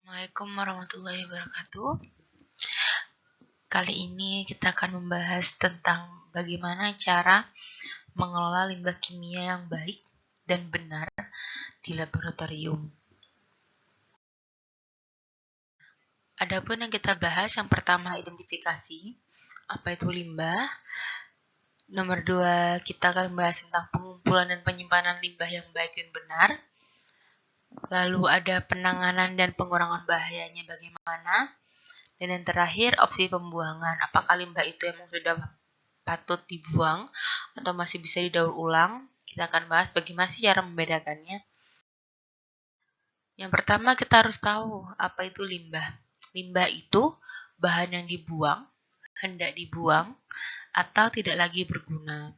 Assalamualaikum warahmatullahi wabarakatuh. Kali ini kita akan membahas tentang bagaimana cara mengelola limbah kimia yang baik dan benar di laboratorium. Adapun yang kita bahas, yang pertama identifikasi, apa itu limbah. Nomor 2, kita akan membahas tentang pengumpulan dan penyimpanan limbah yang baik dan benar. Lalu ada penanganan dan pengurangan bahayanya bagaimana. Dan yang terakhir, opsi pembuangan. Apakah limbah itu emang sudah patut dibuang atau masih bisa didaur ulang? Kita akan bahas bagaimana sih cara membedakannya. Yang pertama, kita harus tahu apa itu limbah. Limbah itu bahan yang dibuang, hendak dibuang, atau tidak lagi berguna.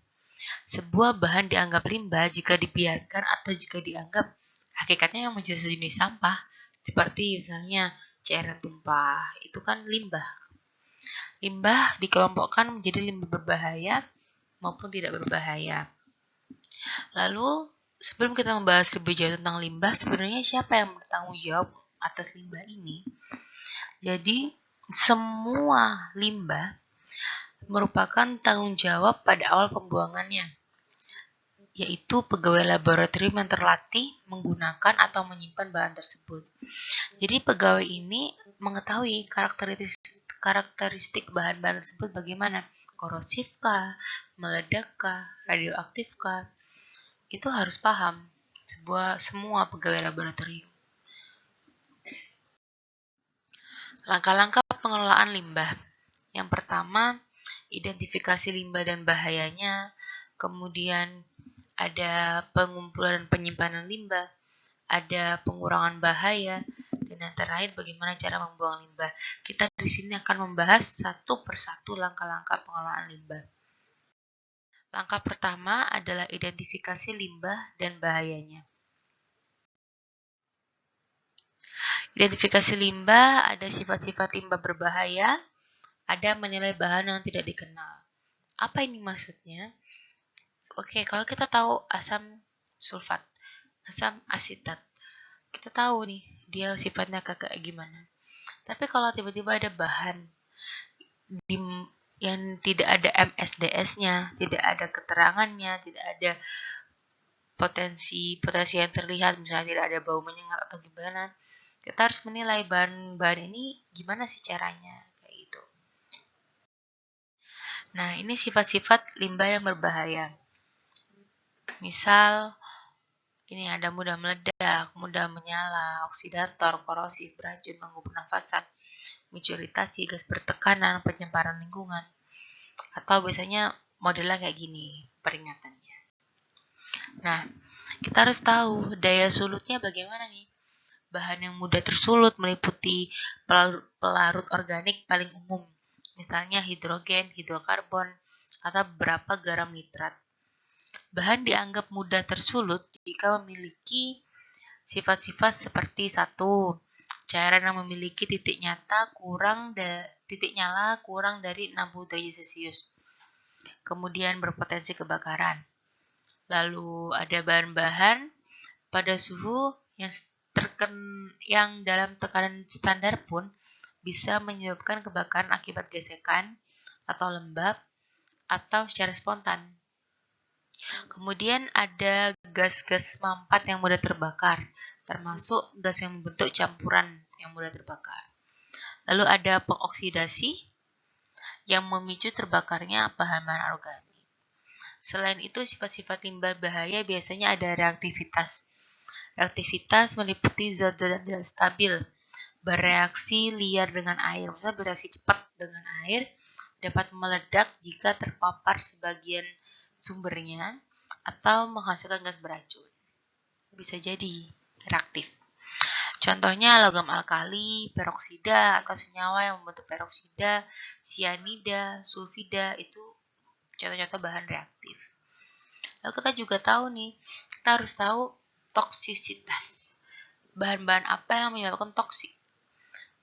Sebuah bahan dianggap limbah jika dibiarkan atau jika dianggap hakikatnya yang menjadi sejenis sampah. Seperti misalnya cairan tumpah, itu kan limbah. Limbah dikelompokkan menjadi limbah berbahaya maupun tidak berbahaya. Lalu, sebelum kita membahas lebih jauh tentang limbah, sebenarnya siapa yang bertanggung jawab atas limbah ini? Jadi, semua limbah merupakan tanggung jawab pada awal pembuangannya, yaitu pegawai laboratorium yang terlatih menggunakan atau menyimpan bahan tersebut. Jadi, pegawai ini mengetahui karakteristik bahan-bahan tersebut bagaimana, korosifkah, meledakkah, radioaktifkah, itu harus paham semua pegawai laboratorium. Langkah-langkah pengelolaan limbah. Yang pertama, identifikasi limbah dan bahayanya, kemudian ada pengumpulan dan penyimpanan limbah, ada pengurangan bahaya, dan yang terakhir bagaimana cara membuang limbah. Kita di sini akan membahas satu persatu langkah-langkah pengelolaan limbah. Langkah pertama adalah identifikasi limbah dan bahayanya. Identifikasi limbah, ada sifat-sifat limbah berbahaya, ada menilai bahan yang tidak dikenal. Apa ini maksudnya? Oke, kalau kita tahu asam sulfat, asam asetat, kita tahu nih dia sifatnya kayak gimana. Tapi kalau tiba-tiba ada bahan yang tidak ada MSDS-nya, tidak ada keterangannya, tidak ada potensi yang terlihat, misalnya tidak ada bau menyengat atau gimana, kita harus menilai bahan-bahan ini gimana sih caranya, kayak gitu. Nah, ini sifat-sifat limbah yang berbahaya. Misal, ini ada mudah meledak, mudah menyala, oksidator, korosif, beracun, mengganggu pernafasan, micu iritasi, gas bertekanan, pencemaran lingkungan. Atau biasanya modelnya kayak gini peringatannya. Nah, kita harus tahu daya sulutnya bagaimana nih. Bahan yang mudah tersulut meliputi pelarut organik paling umum, misalnya hidrogen, hidrokarbon, atau beberapa garam nitrat. Bahan dianggap mudah tersulut jika memiliki sifat-sifat seperti 1. Cairan yang memiliki titik nyala kurang dari 60 derajat Celcius. Kemudian berpotensi kebakaran. Lalu ada bahan-bahan pada suhu yang dalam tekanan standar pun bisa menyebabkan kebakaran akibat gesekan atau lembab atau secara spontan. Kemudian ada gas-gas mampat yang mudah terbakar, termasuk gas yang membentuk campuran yang mudah terbakar. Lalu ada pengoksidasi yang memicu terbakarnya bahan-bahan organik. Selain itu, sifat-sifat limbah bahaya biasanya ada reaktivitas. Reaktivitas meliputi zat-zat yang tidak stabil, bereaksi liar dengan air, misalnya bereaksi cepat dengan air, dapat meledak jika terpapar sebagian sumbernya, atau menghasilkan gas beracun. Bisa jadi reaktif. Contohnya logam alkali, peroksida, atau senyawa yang membentuk peroksida, sianida, sulfida, itu contoh-contoh bahan reaktif. Lalu kita juga tahu nih, kita harus tahu toksisitas. Bahan-bahan apa yang menyebabkan toksik?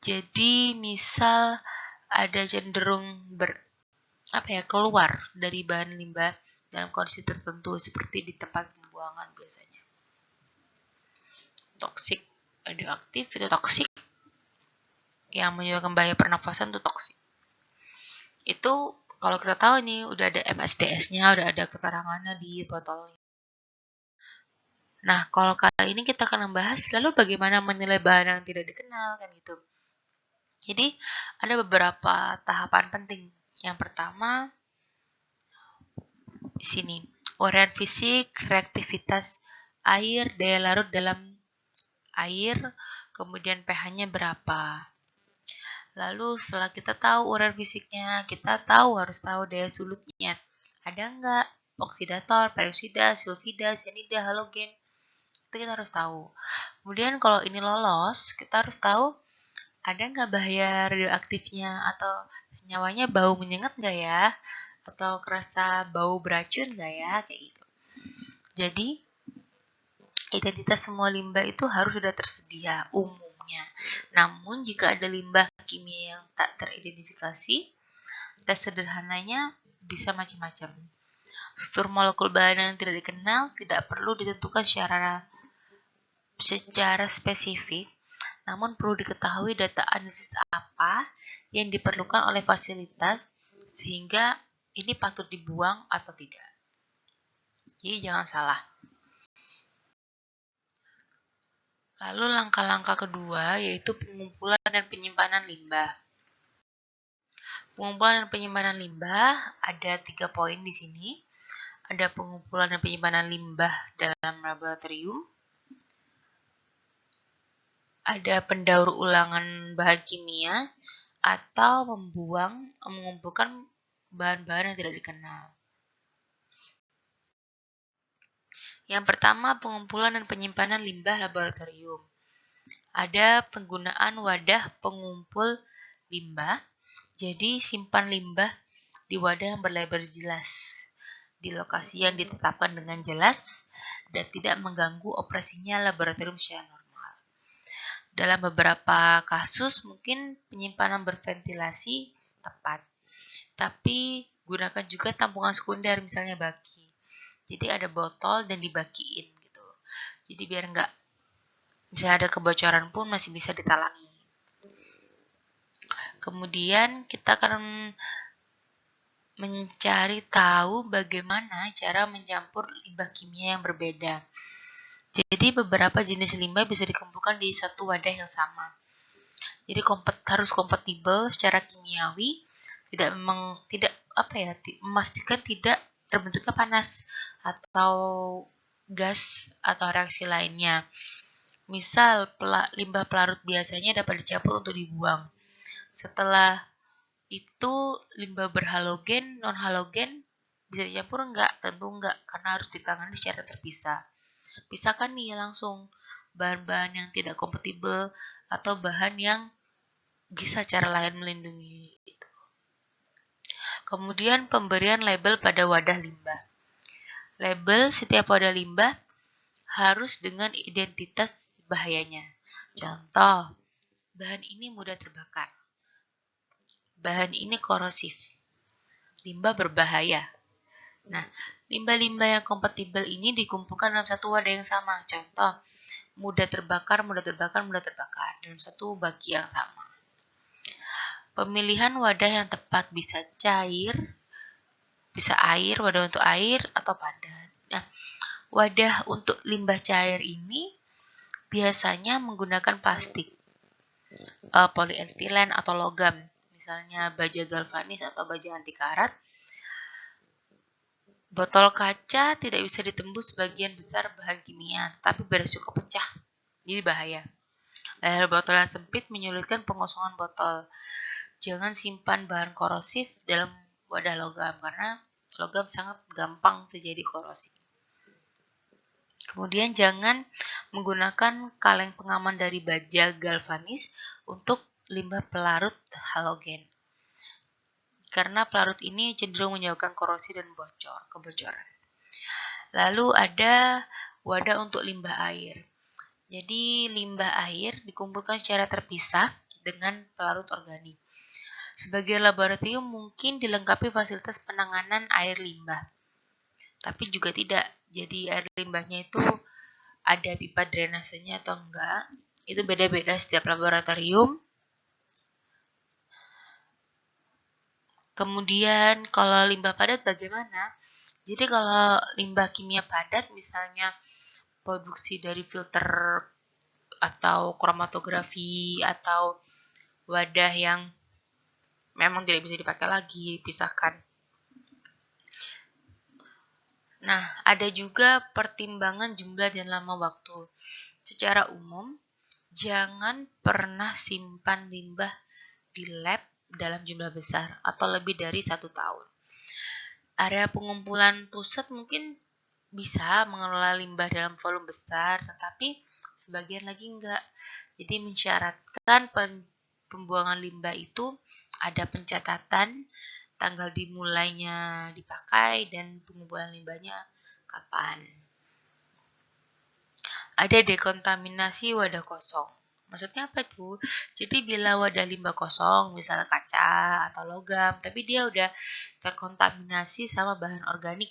Jadi misal ada cenderung keluar dari bahan limbah dalam kondisi tertentu seperti di tempat pembuangan biasanya. Toksik, radioaktif itu toksik. yang menyebabkan bahaya pernafasan itu toksik. Itu kalau kita tahu nih udah ada MSDS-nya, udah ada keterangannya di botolnya. Nah, kalau kali ini kita akan membahas lalu bagaimana menilai bahan yang tidak dikenal kan gitu. Jadi, ada beberapa tahapan penting. Yang pertama di sini, uraian fisik, reaktivitas air, daya larut dalam air, kemudian pH-nya berapa. Lalu setelah kita tahu uraian fisiknya, kita harus tahu daya sulutnya. Ada nggak oksidator, peroksida, sulfida, cyanida, halogen? Itu kita harus tahu. Kemudian kalau ini lolos, kita harus tahu ada nggak bahaya radioaktifnya atau senyawanya bau menyengat nggak ya? Atau kerasa bau beracun nggak ya? Kayak gitu. Jadi, identitas semua limbah itu harus sudah tersedia umumnya. Namun, jika ada limbah kimia yang tak teridentifikasi, tes sederhananya bisa macam-macam. Struktur molekul bahan yang tidak dikenal tidak perlu ditentukan secara spesifik, namun perlu diketahui data analisis apa yang diperlukan oleh fasilitas sehingga ini patut dibuang atau tidak. Jadi jangan salah. Lalu langkah-langkah kedua yaitu pengumpulan dan penyimpanan limbah. Pengumpulan dan penyimpanan limbah ada 3 poin di sini. Ada pengumpulan dan penyimpanan limbah dalam laboratorium, ada pendaur ulangan bahan kimia, atau mengumpulkan bahan-bahan yang tidak dikenal. Yang pertama, pengumpulan dan penyimpanan limbah laboratorium. Ada penggunaan wadah pengumpul limbah, jadi simpan limbah di wadah yang berlabel jelas, di lokasi yang ditetapkan dengan jelas, dan tidak mengganggu operasinya laboratorium secara normal. Dalam beberapa kasus, mungkin penyimpanan berventilasi tepat, tapi gunakan juga tampungan sekunder, misalnya baki. Jadi ada botol dan dibakiin gitu. Jadi biar nggak, misalnya ada kebocoran pun masih bisa ditalangi. Kemudian kita akan mencari tahu bagaimana cara mencampur limbah kimia yang berbeda. Jadi beberapa jenis limbah bisa dikumpulkan di satu wadah yang sama. Jadi harus kompatibel secara kimiawi, memastikan tidak terbentuknya panas atau gas atau reaksi lainnya. Misal limbah pelarut biasanya dapat dicampur untuk dibuang. Setelah itu limbah berhalogen, non halogen bisa dicampur enggak? Tentu enggak, karena harus ditangani secara terpisah. Pisahkan nih langsung bahan-bahan yang tidak kompatibel atau bahan yang bisa cara lain melindungi itu. Kemudian pemberian label pada wadah limbah. Label setiap wadah limbah harus dengan identitas bahayanya. Contoh, bahan ini mudah terbakar. Bahan ini korosif. Limbah berbahaya. Nah, limbah-limbah yang kompatibel ini dikumpulkan dalam satu wadah yang sama. Contoh, mudah terbakar dalam satu baki yang sama. Pemilihan wadah yang tepat bisa cair, bisa air, wadah untuk air, atau padat. Nah, wadah untuk limbah cair ini biasanya menggunakan plastik, polietilen atau logam, misalnya baja galvanis atau baja anti karat. Botol kaca tidak bisa ditembus sebagian besar bahan kimia, tetapi beresiko pecah, jadi bahaya. Layar botol yang sempit menyulitkan pengosongan botol. Jangan simpan bahan korosif dalam wadah logam, karena logam sangat gampang terjadi korosi. Kemudian jangan menggunakan kaleng pengaman dari baja galvanis untuk limbah pelarut halogen, karena pelarut ini cenderung menyebabkan korosi dan kebocoran. Lalu ada wadah untuk limbah air. Jadi limbah air dikumpulkan secara terpisah dengan pelarut organik. Sebagian laboratorium mungkin dilengkapi fasilitas penanganan air limbah, tapi juga tidak. Jadi air limbahnya itu ada pipa drainasenya atau enggak, itu beda-beda setiap laboratorium. Kemudian kalau limbah padat bagaimana? Jadi kalau limbah kimia padat misalnya produksi dari filter atau kromatografi atau wadah yang memang tidak bisa dipakai lagi, pisahkan. Nah, ada juga pertimbangan jumlah dan lama waktu. Secara umum, jangan pernah simpan limbah di lab dalam jumlah besar atau lebih dari 1 tahun. Area pengumpulan pusat mungkin bisa mengelola limbah dalam volume besar, tetapi sebagian lagi enggak. Jadi mensyaratkan pembuangan limbah itu ada pencatatan tanggal dimulainya dipakai dan pengumpulan limbahnya kapan. Ada dekontaminasi wadah kosong. Maksudnya apa itu? Jadi bila wadah limbah kosong, misalnya kaca atau logam, tapi dia udah terkontaminasi sama bahan organik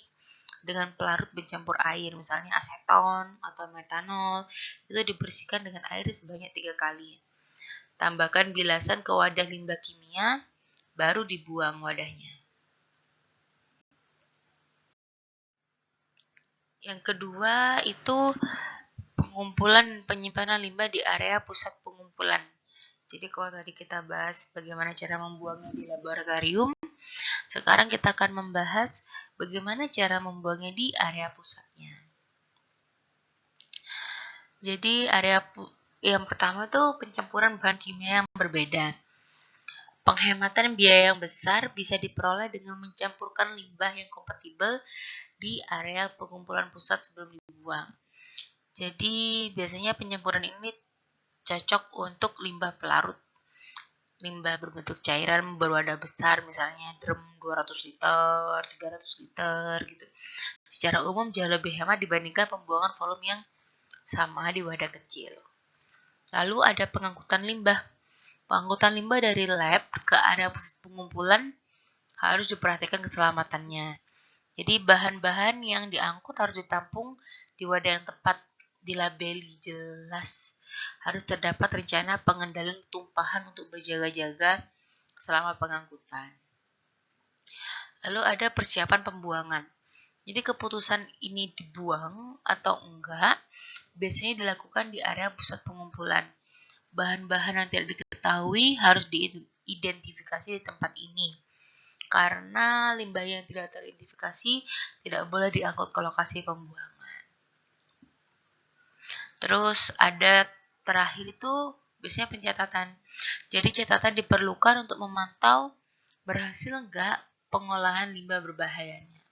dengan pelarut bercampur air, misalnya aseton atau metanol, itu dibersihkan dengan air sebanyak 3 kali. Tambahkan bilasan ke wadah limbah kimia, baru dibuang wadahnya. Yang kedua itu pengumpulan penyimpanan limbah di area pusat pengumpulan. Jadi kalau tadi kita bahas bagaimana cara membuangnya di laboratorium, sekarang kita akan membahas bagaimana cara membuangnya di area pusatnya. Jadi area yang pertama tuh pencampuran bahan kimia yang berbeda. Penghematan biaya yang besar bisa diperoleh dengan mencampurkan limbah yang kompatibel di area pengumpulan pusat sebelum dibuang. Jadi biasanya pencampuran ini cocok untuk limbah pelarut. Limbah berbentuk cairan berwadah besar, misalnya drum 200 liter, 300 liter gitu. Secara umum jauh lebih hemat dibandingkan pembuangan volume yang sama di wadah kecil. Lalu ada pengangkutan limbah. Pengangkutan limbah dari lab ke area pengumpulan harus diperhatikan keselamatannya. Jadi bahan-bahan yang diangkut harus ditampung di wadah yang tepat, dilabeli jelas. Harus terdapat rencana pengendalian tumpahan untuk berjaga-jaga selama pengangkutan. Lalu ada persiapan pembuangan. Jadi keputusan ini dibuang atau enggak biasanya dilakukan di area pusat pengumpulan. Bahan-bahan yang tidak diketahui harus diidentifikasi di tempat ini. Karena limbah yang tidak teridentifikasi tidak boleh diangkut ke lokasi pembuangan. Terus ada terakhir itu biasanya pencatatan. Jadi catatan diperlukan untuk memantau berhasil enggak pengolahan limbah berbahayanya.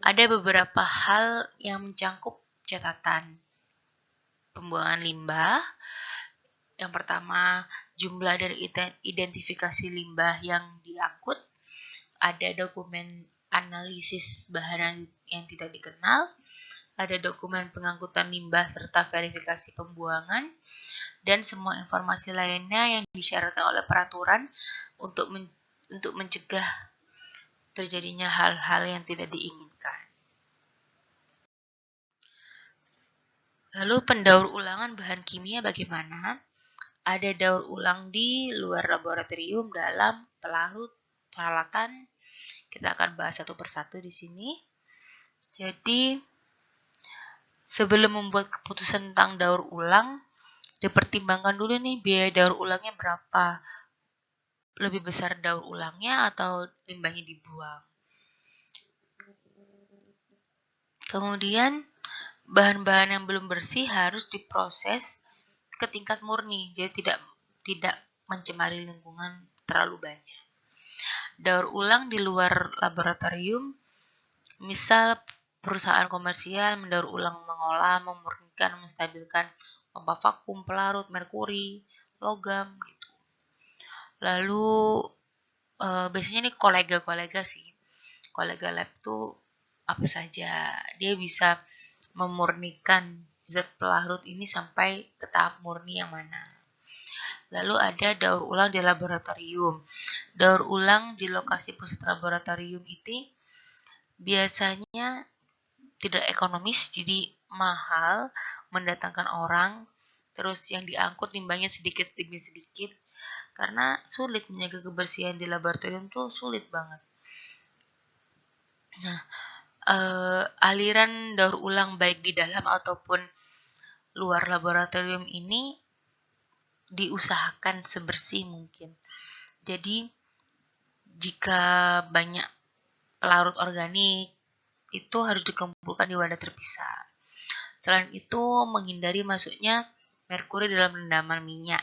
Ada beberapa hal yang mencangkup catatan. Pembuangan limbah. Yang pertama, jumlah dan identifikasi limbah yang diangkut. Ada dokumen analisis bahan yang tidak dikenal. Ada dokumen pengangkutan limbah serta verifikasi pembuangan, dan semua informasi lainnya yang disyaratkan oleh peraturan untuk mencegah terjadinya hal-hal yang tidak diinginkan. Lalu pendaur ulangan bahan kimia bagaimana? Ada daur ulang di luar laboratorium dalam pelarut peralatan. Kita akan bahas satu persatu di sini. Jadi sebelum membuat keputusan tentang daur ulang, dipertimbangkan dulu nih biaya daur ulangnya berapa. Lebih besar daur ulangnya atau limbahnya dibuang. Kemudian bahan-bahan yang belum bersih harus diproses ke tingkat murni, jadi tidak mencemari lingkungan terlalu banyak. Daur ulang di luar laboratorium, misal perusahaan komersial mendaur ulang mengolah, memurnikan, menstabilkan pompa vakum, pelarut, merkuri, logam gitu. Lalu biasanya nih kolega sih. Kolega lab tuh apa saja. Dia bisa memurnikan zat pelarut ini sampai ke tahap murni yang mana. Lalu ada daur ulang di laboratorium. Daur ulang di lokasi pusat laboratorium itu biasanya tidak ekonomis, jadi mahal mendatangkan orang terus yang diangkut limbahnya sedikit demi sedikit, karena sulit menjaga kebersihan di laboratorium tuh sulit banget. Nah, aliran daur ulang baik di dalam ataupun luar laboratorium ini diusahakan sebersih mungkin. Jadi jika banyak pelarut organik itu harus dikumpulkan di wadah terpisah. Selain itu, menghindari masuknya merkuri dalam rendaman minyak.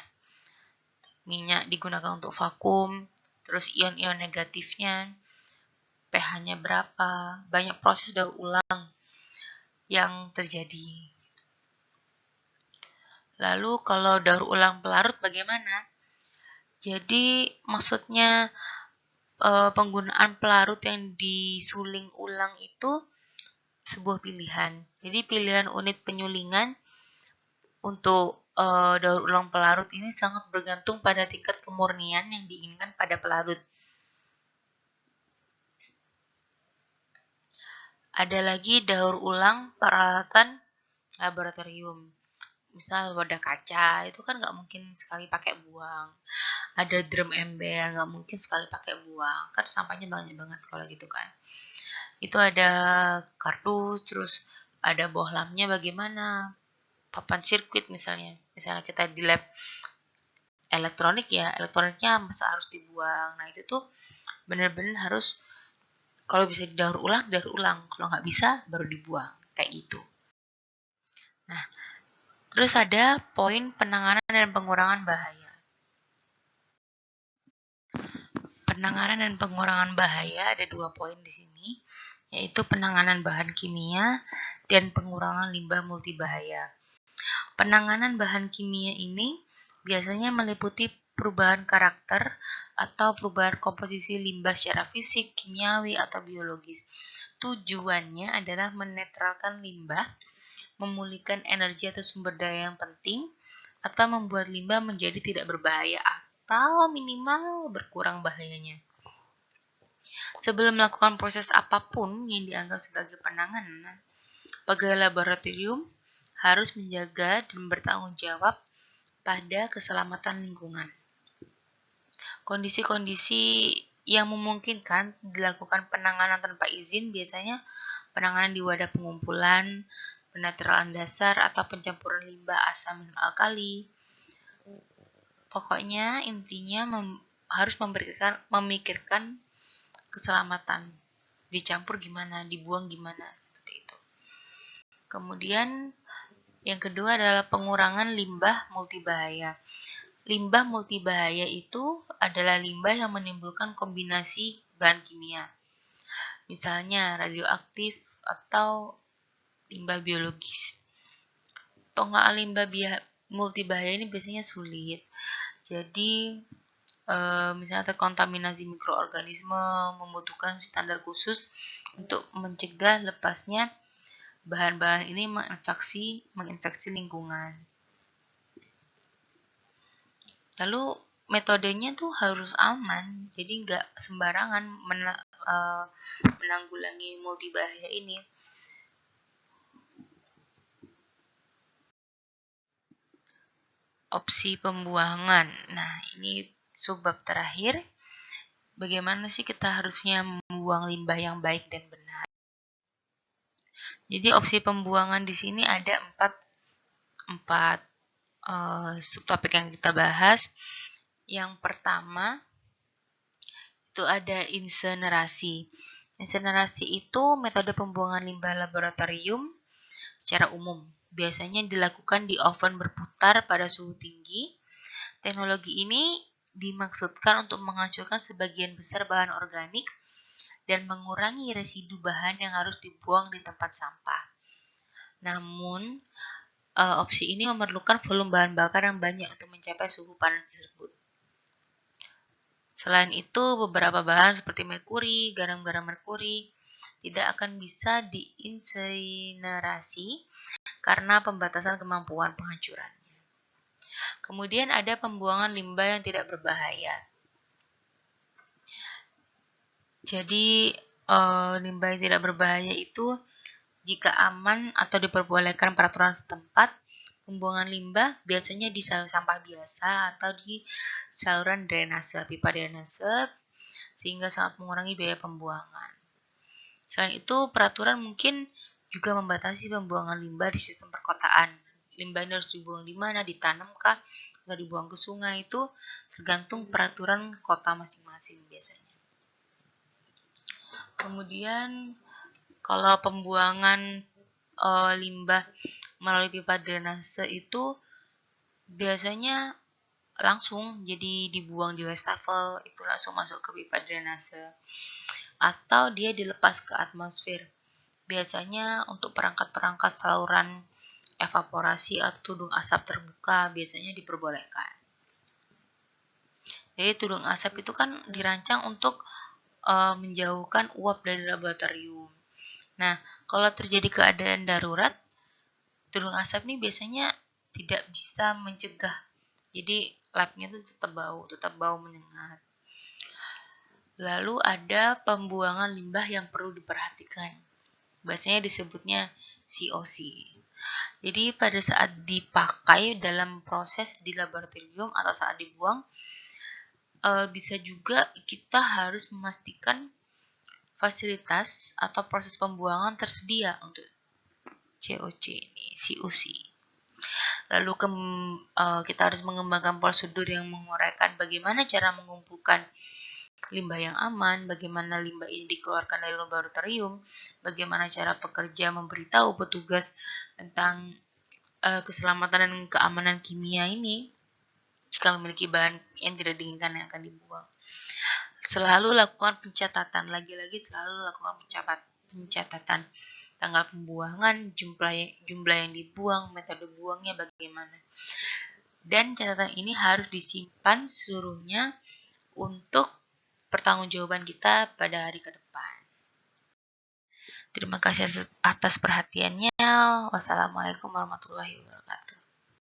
Minyak digunakan untuk vakum, terus ion-ion negatifnya, pH-nya berapa, banyak proses daur ulang yang terjadi. Lalu kalau daur ulang pelarut bagaimana? Jadi maksudnya penggunaan pelarut yang disuling ulang itu sebuah pilihan. Jadi pilihan unit penyulingan untuk daur ulang pelarut ini sangat bergantung pada tingkat kemurnian yang diinginkan pada pelarut. Ada lagi daur ulang peralatan laboratorium. Misal wadah kaca, itu kan nggak mungkin sekali pakai buang. Ada drum ember, nggak mungkin sekali pakai buang. Kan sampahnya banyak banget kalau gitu kan. Itu ada kardus, terus ada bohlamnya bagaimana, papan sirkuit misalnya kita di lab elektronik ya, elektroniknya masa harus dibuang. Nah itu tuh benar-benar harus, kalau bisa didaur ulang, kalau nggak bisa baru dibuang, kayak gitu. Nah, terus ada poin penanganan dan pengurangan bahaya. Penanganan dan pengurangan bahaya ada 2 poin di sini, yaitu penanganan bahan kimia dan pengurangan limbah multibahaya. Penanganan bahan kimia ini biasanya meliputi perubahan karakter atau perubahan komposisi limbah secara fisik, kimiawi, atau biologis. Tujuannya adalah menetralkan limbah, memulihkan energi atau sumber daya yang penting, atau membuat limbah menjadi tidak berbahaya atau minimal berkurang bahayanya. Sebelum melakukan proses apapun yang dianggap sebagai penanganan, pegawai laboratorium harus menjaga dan bertanggung jawab pada keselamatan lingkungan. Kondisi-kondisi yang memungkinkan dilakukan penanganan tanpa izin biasanya penanganan di wadah pengumpulan, penetralan dasar, atau pencampuran limbah asam dan alkali. Pokoknya intinya harus memikirkan keselamatan. Dicampur gimana, dibuang gimana, seperti itu. Kemudian yang kedua adalah pengurangan limbah multibahaya. Limbah multibahaya itu adalah limbah yang menimbulkan kombinasi bahan kimia. Misalnya radioaktif atau limbah biologis. Pengolahan limbah multibahaya ini biasanya sulit. Jadi misalnya terkontaminasi mikroorganisme, membutuhkan standar khusus untuk mencegah lepasnya bahan-bahan ini menginfeksi lingkungan. Lalu metodenya tuh harus aman, jadi nggak sembarangan menanggulangi multibahaya ini. Opsi pembuangan. Nah, ini subbab terakhir. Bagaimana sih kita harusnya membuang limbah yang baik dan benar? Jadi opsi pembuangan di sini ada empat subtopik yang kita bahas. Yang pertama itu ada insenerasi. Insenerasi itu metode pembuangan limbah laboratorium secara umum. Biasanya dilakukan di oven berputar pada suhu tinggi. Teknologi ini dimaksudkan untuk menghancurkan sebagian besar bahan organik dan mengurangi residu bahan yang harus dibuang di tempat sampah. Namun, opsi ini memerlukan volume bahan bakar yang banyak untuk mencapai suhu panas tersebut. Selain itu, beberapa bahan seperti merkuri, garam-garam merkuri, tidak akan bisa diinsinerasi karena pembatasan kemampuan penghancurannya. Kemudian ada pembuangan limbah yang tidak berbahaya. Jadi, limbah yang tidak berbahaya itu jika aman atau diperbolehkan peraturan setempat, Pembuangan limbah biasanya di sampah biasa atau di saluran drainase, pipa drainase, sehingga sangat mengurangi biaya pembuangan. Selain itu, peraturan mungkin juga membatasi pembuangan limbah di sistem perkotaan. Limbah ini harus dibuang di mana, ditanamkah, atau dibuang ke sungai, itu tergantung peraturan kota masing-masing biasanya. Kemudian, kalau pembuangan limbah melalui pipa drainase itu biasanya langsung jadi dibuang di wastafel, itu langsung masuk ke pipa drainase, atau dia dilepas ke atmosfer. Biasanya untuk perangkat-perangkat saluran evaporasi atau tudung asap terbuka biasanya diperbolehkan. Jadi tudung asap itu kan dirancang untuk menjauhkan uap dari laboratorium. Nah, kalau terjadi keadaan darurat, tudung asap ini biasanya tidak bisa mencegah. Jadi labnya itu tetap bau menyengat. Lalu ada pembuangan limbah yang perlu diperhatikan. Biasanya disebutnya COC. Jadi pada saat dipakai dalam proses di laboratorium atau saat dibuang, bisa juga kita harus memastikan fasilitas atau proses pembuangan tersedia untuk COC ini, COC. Lalu kita harus mengembangkan prosedur yang menguraikan bagaimana cara mengumpulkan limbah yang aman, bagaimana limbah ini dikeluarkan dari laboratorium, bagaimana cara pekerja memberitahu petugas tentang keselamatan dan keamanan kimia ini jika memiliki bahan yang tidak diinginkan yang akan dibuang. Selalu lakukan pencatatan, lagi-lagi selalu lakukan pencatatan tanggal pembuangan, jumlah yang dibuang, metode buangnya bagaimana. Dan catatan ini harus disimpan seluruhnya untuk pertanggungjawaban kita pada hari ke depan. Terima kasih atas perhatiannya. Wassalamualaikum warahmatullahi wabarakatuh.